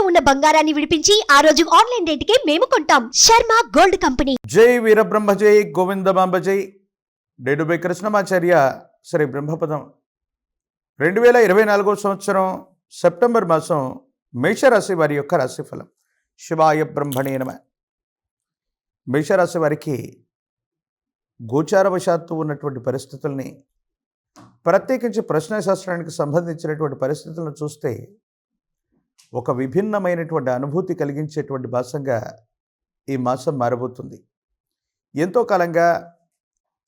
ఉన్న బంగారాన్ని విడిపించి ఆ రోజు ఆన్లైన్ రేటుకే మేము కొంటాం. Sharma gold company. జై వీరబ్రహ్మ జై గోవిందమాంబ జై. డేడుబై కృష్ణమాచార్య శ్రీ బ్రహ్మపదం 2024 సంవత్సరం సెప్టెంబర్ మాసం మేషరాశి వారి యొక్క రాశిఫలం. శివాయ బ్రహ్మణే నమః. మేషరాశి వారికి గోచారవశాత్తు ఉన్నటువంటి పరిస్థితుల్ని, ప్రత్యేకించి ప్రశ్నశాస్త్రానికి సంబంధించినటువంటి పరిస్థితులను చూస్తే ఒక విభిన్నమైనటువంటి అనుభూతి కలిగించేటువంటి మాసంగా ఈ మాసం మారబోతుంది. ఎంతో కాలంగా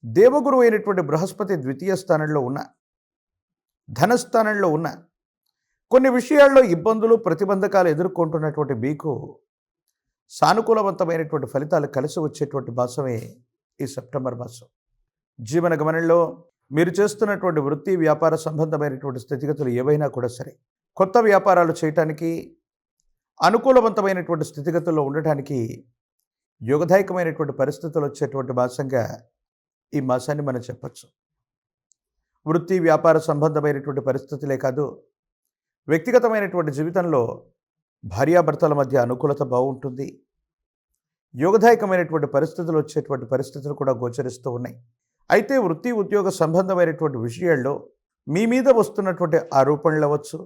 దేవగురు అయినటువంటి బృహస్పతి ద్వితీయ స్థానంలో ఉన్న, ధనస్థానంలో ఉన్న, కొన్ని విషయాల్లో ఇబ్బందులు ప్రతిబంధకాలు ఎదుర్కొంటున్నటువంటి మీకు సానుకూలవంతమైనటువంటి ఫలితాలు కలిసి వచ్చేటువంటి మాసమే ఈ సెప్టెంబర్ మాసం. జీవన గమనంలో మీరు చేస్తున్నటువంటి వృత్తి వ్యాపార సంబంధమైనటువంటి స్థితిగతులు ఏవైనా కూడా సరే, కొత్త వ్యాపారాలు చేయటానికి, అనుకూలవంతమైనటువంటి స్థితిగతుల్లో ఉండటానికి యోగదాయకమైనటువంటి పరిస్థితులు వచ్చేటువంటి మాసంగా ఈ మాసాన్ని మనం చెప్పచ్చు. వృత్తి వ్యాపార సంబంధమైనటువంటి పరిస్థితులే కాదు, వ్యక్తిగతమైనటువంటి జీవితంలో భార్యాభర్తల మధ్య అనుకూలత బాగుంటుంది. యోగదాయకమైనటువంటి పరిస్థితులు వచ్చేటువంటి పరిస్థితులు కూడా గోచరిస్తూ ఉన్నాయి. అయితే వృత్తి ఉద్యోగ సంబంధమైనటువంటి విషయాల్లో మీ మీద వస్తున్నటువంటి ఆరోపణలు అవ్వచ్చు,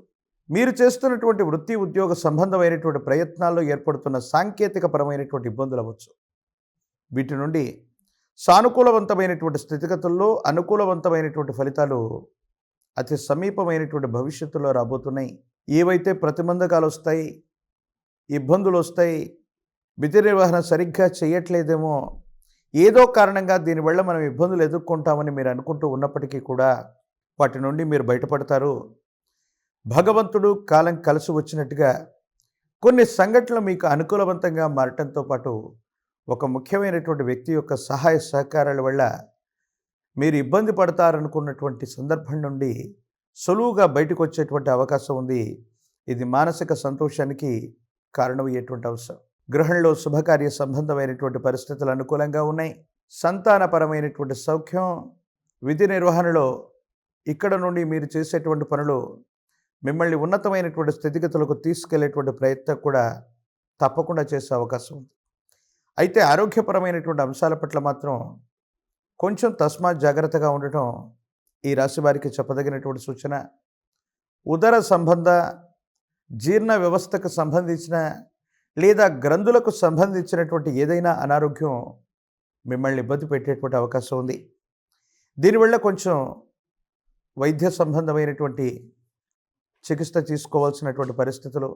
మీరు చేస్తున్నటువంటి వృత్తి ఉద్యోగ సంబంధమైనటువంటి ప్రయత్నాల్లో ఏర్పడుతున్న సాంకేతిక పరమైనటువంటి ఇబ్బందులు అవ్వచ్చు. వీటి నుండి సానుకూలవంతమైనటువంటి స్థితిగతుల్లో అనుకూలవంతమైనటువంటి ఫలితాలు అతి సమీపమైనటువంటి భవిష్యత్తులో రాబోతున్నాయి. ఏవైతే ప్రతిబంధకాలు వస్తాయి, ఇబ్బందులు వస్తాయి, విధి నిర్వహణ సరిగ్గా చేయట్లేదేమో, ఏదో కారణంగా దీనివల్ల మనం ఇబ్బందులు ఎదుర్కొంటామని మీరు అనుకుంటూ ఉన్నప్పటికీ కూడా వాటి నుండి మీరు బయటపడతారు. భగవంతుడు కాలం కలిసి వచ్చినట్టుగా కొన్ని సంఘటనలు మీకు అనుకూలవంతంగా మారటంతో పాటు ఒక ముఖ్యమైనటువంటి వ్యక్తి యొక్క సహాయ సహకారాల వల్ల మీరు ఇబ్బంది పడతారనుకున్నటువంటి సందర్భం నుండి సులువుగా బయటకు వచ్చేటువంటి అవకాశం ఉంది. ఇది మానసిక సంతోషానికి కారణమయ్యేటువంటి అవసరం. గృహంలో శుభకార్య సంబంధమైనటువంటి పరిస్థితులు అనుకూలంగా ఉన్నాయి. సంతానపరమైనటువంటి సౌఖ్యం, విధి నిర్వహణలో ఇక్కడ నుండి మీరు చేసేటువంటి పనులు మిమ్మల్ని ఉన్నతమైనటువంటి స్థితిగతులకు తీసుకెళ్లేటువంటి ప్రయత్నం కూడా తప్పకుండా చేసే అవకాశం ఉంది. అయితే ఆరోగ్యపరమైనటువంటి అంశాల పట్ల మాత్రం కొంచెం తస్మాత్ జాగ్రత్తగా ఉండటం ఈ రాశి వారికి చెప్పదగినటువంటి సూచన. ఉదర సంబంధ, జీర్ణ వ్యవస్థకు సంబంధించిన లేదా గ్రంథులకు సంబంధించినటువంటి ఏదైనా అనారోగ్యం మిమ్మల్ని ఇబ్బంది పెట్టేటువంటి అవకాశం ఉంది. దీనివల్ల కొంచెం వైద్య సంబంధమైనటువంటి చికిత్స తీసుకోవాల్సినటువంటి పరిస్థితులు,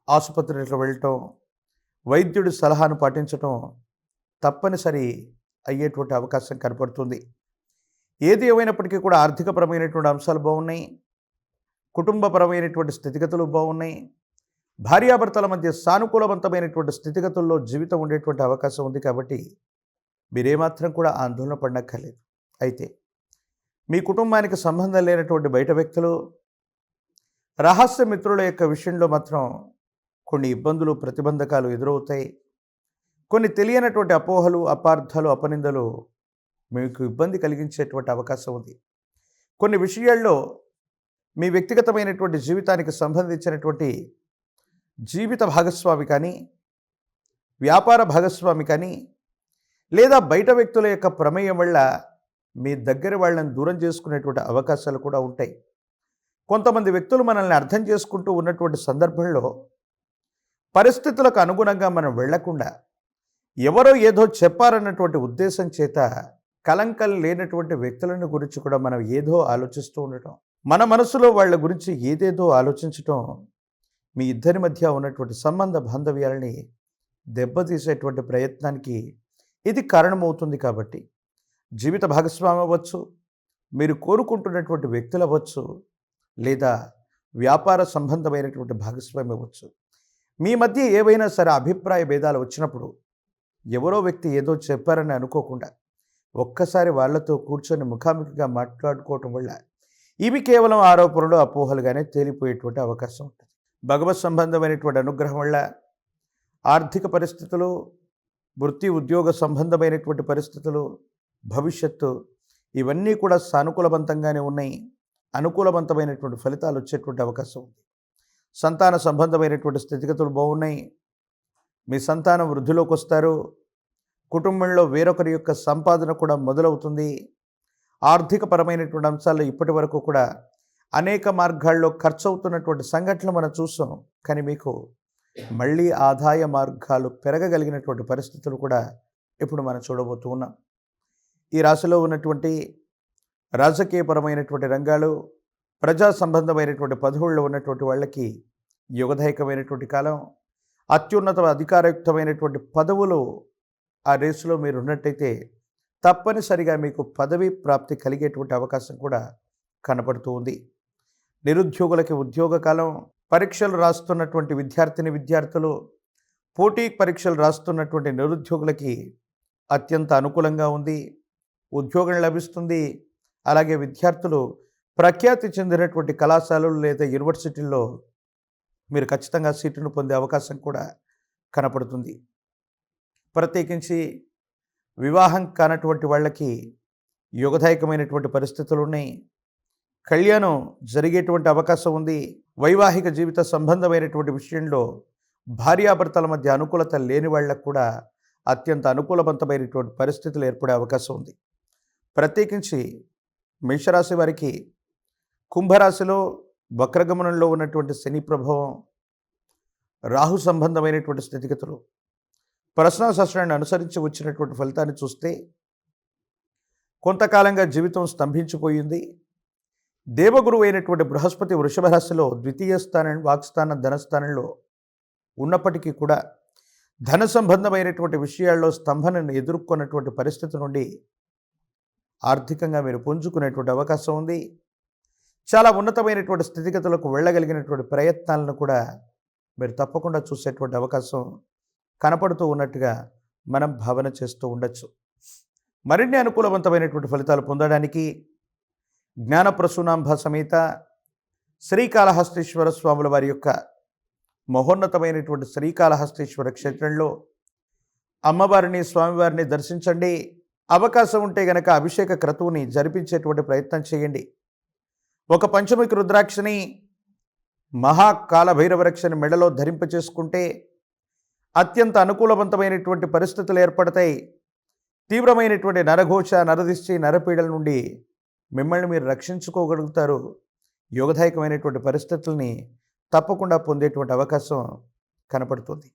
ఆసుపత్రికి వెళ్ళటం, వైద్యుడి సలహాను పాటించటం తప్పనిసరి అయ్యేటువంటి అవకాశం కనపడుతుంది. ఏది ఏమైనప్పటికీ కూడా ఆర్థికపరమైనటువంటి అంశాలు బాగున్నాయి, కుటుంబపరమైనటువంటి స్థితిగతులు బాగున్నాయి, భార్యాభర్తల మధ్య సానుకూలవంతమైనటువంటి స్థితిగతుల్లో జీవితం ఉండేటువంటి అవకాశం ఉంది. కాబట్టి మీరేమాత్రం కూడా ఆందోళన పడనక్కర్లేదు. అయితే మీ కుటుంబానికి సంబంధం లేనటువంటి బయట వ్యక్తులు, రహస్య మిత్రుల యొక్క విషయంలో మాత్రం కొన్ని ఇబ్బందులు ప్రతిబంధకాలు ఎదురవుతాయి. కొన్ని తెలియనటువంటి అపోహలు, అపార్థాలు, అపనిందలు మీకు ఇబ్బంది కలిగించేటువంటి అవకాశం ఉంది. కొన్ని విషయాల్లో మీ వ్యక్తిగతమైనటువంటి జీవితానికి సంబంధించినటువంటి జీవిత భాగస్వామి కానీ, వ్యాపార భాగస్వామి కానీ, లేదా బయట వ్యక్తుల యొక్క ప్రమేయం వల్ల మీ దగ్గర వాళ్ళని దూరం చేసుకునేటువంటి అవకాశాలు కూడా ఉంటాయి. కొంతమంది వ్యక్తులు మనల్ని అర్థం చేసుకుంటూ ఉన్నటువంటి సందర్భంలో పరిస్థితులకు అనుగుణంగా మనం వెళ్లకుండా ఎవరో ఏదో చెప్పారన్నటువంటి ఉద్దేశం చేత కలంకం లేనటువంటి వ్యక్తులను గురించి కూడా మనం ఏదో ఆలోచిస్తూ ఉండటం, మన మనసులో వాళ్ళ గురించి ఏదేదో ఆలోచించటం మీ ఇద్దరి మధ్య ఉన్నటువంటి సంబంధ బాంధవ్యాలని దెబ్బతీసేటువంటి ప్రయత్నానికి ఇది కారణమవుతుంది. కాబట్టి జీవిత భాగస్వామి అవ్వచ్చు, మీరు కోరుకుంటున్నటువంటి వ్యక్తులు అవ్వచ్చు, లేదా వ్యాపార సంబంధమైనటువంటి భాగస్వామి అవ్వచ్చు, మీ మధ్య ఏవైనా సరే అభిప్రాయ భేదాలు వచ్చినప్పుడు ఎవరో వ్యక్తి ఏదో చెప్పారని అనుకోకుండా ఒక్కసారి వాళ్ళతో కూర్చొని ముఖాముఖిగా మాట్లాడుకోవటం వల్ల ఇవి కేవలం ఆరోపణలు, అపోహలుగానే తేలిపోయేటువంటి అవకాశం ఉంటుంది. భగవత్ సంబంధమైనటువంటి అనుగ్రహం వల్ల ఆర్థిక పరిస్థితులు, వృత్తి ఉద్యోగ సంబంధమైనటువంటి పరిస్థితులు, భవిష్యత్తు ఇవన్నీ కూడా సానుకూలవంతంగానే ఉన్నాయి. అనుకూలవంతమైనటువంటి ఫలితాలు వచ్చేటువంటి అవకాశం ఉంది. సంతాన సంబంధమైనటువంటి స్థితిగతులు బాగున్నాయి. మీ సంతానం వృద్ధిలోకి వస్తారు. కుటుంబంలో వేరొకరి యొక్క సంపాదన కూడా మొదలవుతుంది. ఆర్థికపరమైనటువంటి అంశాల్లో ఇప్పటి వరకు కూడా అనేక మార్గాల్లో ఖర్చు అవుతున్నటువంటి సంఘటనలు మనం చూసాం. కానీ మీకు మళ్ళీ ఆదాయ మార్గాలు పెరగగలిగినటువంటి పరిస్థితులు కూడా ఇప్పుడు మనం చూడబోతూ ఉన్నాం. ఈ రాశిలో ఉన్నటువంటి రాజకీయపరమైనటువంటి రంగాలు, ప్రజా సంబంధమైనటువంటి పదవుల్లో ఉన్నటువంటి వాళ్ళకి యుగదాయకమైనటువంటి కాలం. అత్యున్నత అధికారయుక్తమైనటువంటి పదవులు ఆ రేసులో మీరు ఉన్నట్టయితే తప్పనిసరిగా మీకు పదవి ప్రాప్తి కలిగేటువంటి అవకాశం కూడా కనపడుతూ ఉంది. నిరుద్యోగులకి ఉద్యోగ కాలం. పరీక్షలు రాస్తున్నటువంటి విద్యార్థులు, పోటీ పరీక్షలు రాస్తున్నటువంటి నిరుద్యోగులకి అత్యంత అనుకూలంగా ఉంది. ఉద్యోగం లభిస్తుంది. అలాగే విద్యార్థులు ప్రఖ్యాతి చెందినటువంటి కళాశాలలు లేదా యూనివర్సిటీల్లో మీరు ఖచ్చితంగా సీటును పొందే అవకాశం కూడా కనపడుతుంది. ప్రత్యేకించి వివాహం కానటువంటి వాళ్ళకి యుగదాయకమైనటువంటి పరిస్థితులు ఉన్నాయి. కళ్యాణం జరిగేటువంటి అవకాశం ఉంది. వైవాహిక జీవిత సంబంధమైనటువంటి విషయంలో భార్యాభర్తల మధ్య అనుకూలత లేని వాళ్ళకు కూడా అత్యంత అనుకూలవంతమైనటువంటి పరిస్థితులు ఏర్పడే అవకాశం ఉంది. ప్రత్యేకించి మేషరాశి వారికి కుంభరాశిలో వక్రగమనంలో ఉన్నటువంటి శని ప్రభావం, రాహు సంబంధమైనటువంటి స్థితిగతులు, పర్సనల్ శాస్త్రాన్ని అనుసరించి వచ్చినటువంటి ఫలితాన్ని చూస్తే కొంతకాలంగా జీవితం స్తంభించిపోయింది. దేవగురువు అయినటువంటి బృహస్పతి వృషభ రాశిలో ద్వితీయ స్థానం, వాక్స్థానం, ధనస్థానంలో ఉన్నప్పటికీ కూడా ధన సంబంధమైనటువంటి విషయాల్లో స్తంభనను ఎదుర్కొన్నటువంటి పరిస్థితి నుండి ఆర్థికంగా మీరు పుంజుకునేటువంటి అవకాశం ఉంది. చాలా ఉన్నతమైనటువంటి స్థితిగతులకు వెళ్ళగలిగినటువంటి ప్రయత్నాలను కూడా మీరు తప్పకుండా చూసేటువంటి అవకాశం కనపడుతూ ఉన్నట్టుగా మనం భావన చేస్తూ ఉండొచ్చు. మరిన్ని అనుకూలవంతమైనటువంటి ఫలితాలు పొందడానికి జ్ఞానప్రసూనాంబ సమేత శ్రీకాళహస్తీశ్వర స్వాముల వారి యొక్క మహోన్నతమైనటువంటి శ్రీకాళహస్తీశ్వర క్షేత్రంలో అమ్మవారిని, స్వామివారిని దర్శించండి. అవకాశం ఉంటే గనక అభిషేక క్రతువుని జరిపించేటువంటి ప్రయత్నం చేయండి. ఒక పంచముఖి రుద్రాక్షని, మహాకాలభైరవరక్షని మెడలో ధరింపచేసుకుంటే అత్యంత అనుకూలవంతమైనటువంటి పరిస్థితులు ఏర్పడతాయి. తీవ్రమైనటువంటి నరఘోష, నరదిష్టి, నరపీడల నుండి మిమ్మల్ని మీరు రక్షించుకోగలుగుతారు. యోగదాయకమైనటువంటి పరిస్థితుల్ని తప్పకుండా పొందేటువంటి అవకాశం కనపడుతుంది.